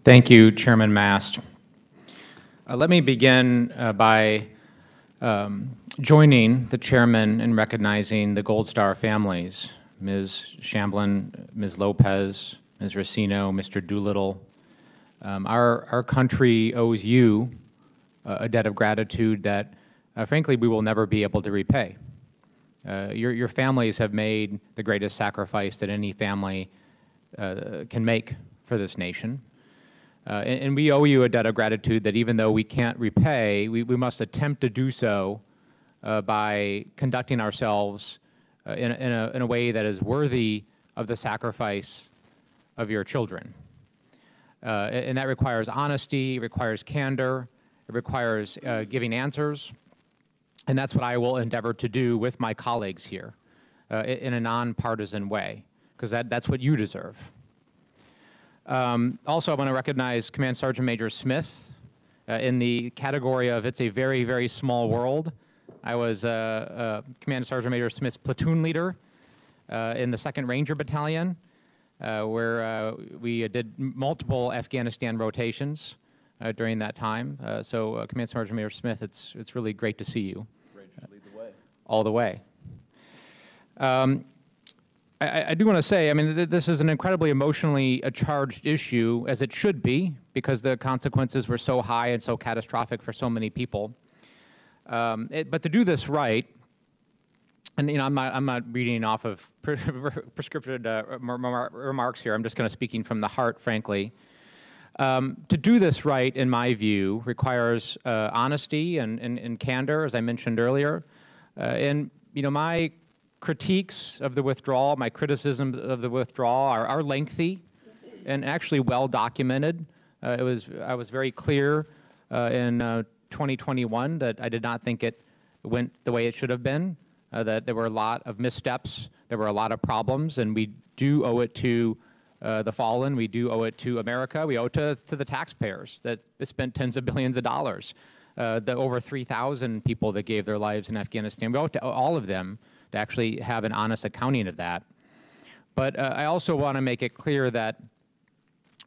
Thank you, Chairman Mast. Let me begin by joining the chairman in recognizing the Gold Star families, Ms. Shamblin, Ms. Lopez, Ms. Racino, Mr. Doolittle. Our country owes you a debt of gratitude that, frankly, we will never be able to repay. Your families have made the greatest sacrifice that any family can make for this nation. And we owe you a debt of gratitude that even though we can't repay, we must attempt to do so by conducting ourselves in a way that is worthy of the sacrifice of your children. And that requires honesty, it requires candor, it requires giving answers. And that's what I will endeavor to do with my colleagues here in a nonpartisan way, because that's what you deserve. Also, I want to recognize Command Sergeant Major Smith in the category of it's a very, very small world. I was Command Sergeant Major Smith's platoon leader in the 2nd Ranger Battalion, where we did multiple Afghanistan rotations during that time. So, Command Sergeant Major Smith, it's really great to see you. Rangers lead the way. All the way. I do want to say, I mean, this is an incredibly emotionally charged issue, as it should be, because the consequences were so high and so catastrophic for so many people. But to do this right, and you know, I'm not reading off of prescriptive remarks here. I'm just kind of speaking from the heart, frankly. To do this right, in my view, requires honesty and candor, as I mentioned earlier. And you know, my critiques of the withdrawal, my criticisms of the withdrawal are lengthy and actually well documented. I was very clear in 2021 that I did not think it went the way it should have been, that there were a lot of missteps, there were a lot of problems, and we do owe it to the fallen, we do owe it to America, we owe it to the taxpayers that spent tens of billions of dollars, the over 3,000 people that gave their lives in Afghanistan. We owe it to all of them to actually have an honest accounting of that. But I also want to make it clear that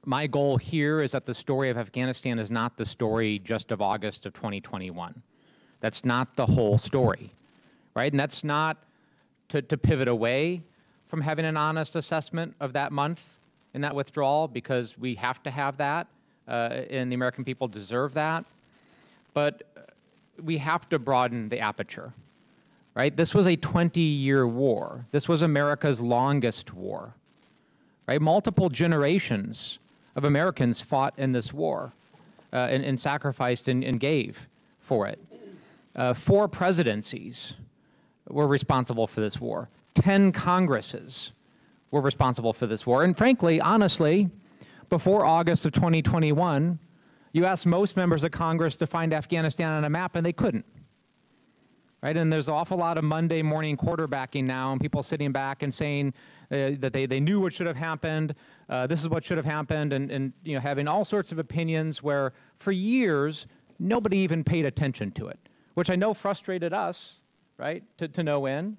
my goal here is that the story of Afghanistan is not the story just of August of 2021. That's not the whole story, right? And that's not to pivot away from having an honest assessment of that month and that withdrawal, because we have to have that, and the American people deserve that. But we have to broaden the aperture. Right? This was a 20-year war. This was America's longest war. Right? Multiple generations of Americans fought in this war and sacrificed and gave for it. 4 presidencies were responsible for this war. 10 Congresses were responsible for this war. And frankly, honestly, before August of 2021, you asked most members of Congress to find Afghanistan on a map, and they couldn't. Right? And there's an awful lot of Monday morning quarterbacking now, and people sitting back and saying that they knew what should have happened, this is what should have happened, and you know, having all sorts of opinions where for years nobody even paid attention to it, which I know frustrated us, right, to no end,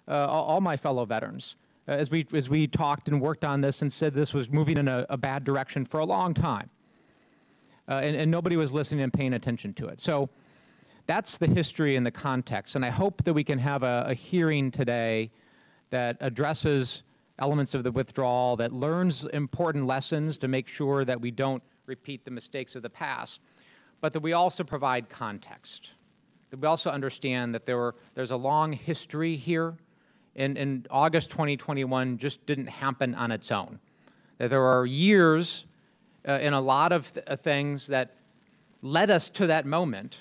all my fellow veterans, as we talked and worked on this and said this was moving in a bad direction for a long time, and nobody was listening and paying attention to it. So that's the history and the context, and I hope that we can have a hearing today that addresses elements of the withdrawal, that learns important lessons to make sure that we don't repeat the mistakes of the past, but that we also provide context, that we also understand that there's a long history here, and August 2021 just didn't happen on its own. That there are years and a lot of things that led us to that moment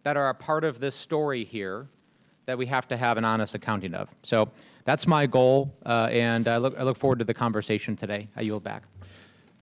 that are a part of this story here that we have to have an honest accounting of. So that's my goal, and I look forward to the conversation today. I yield back.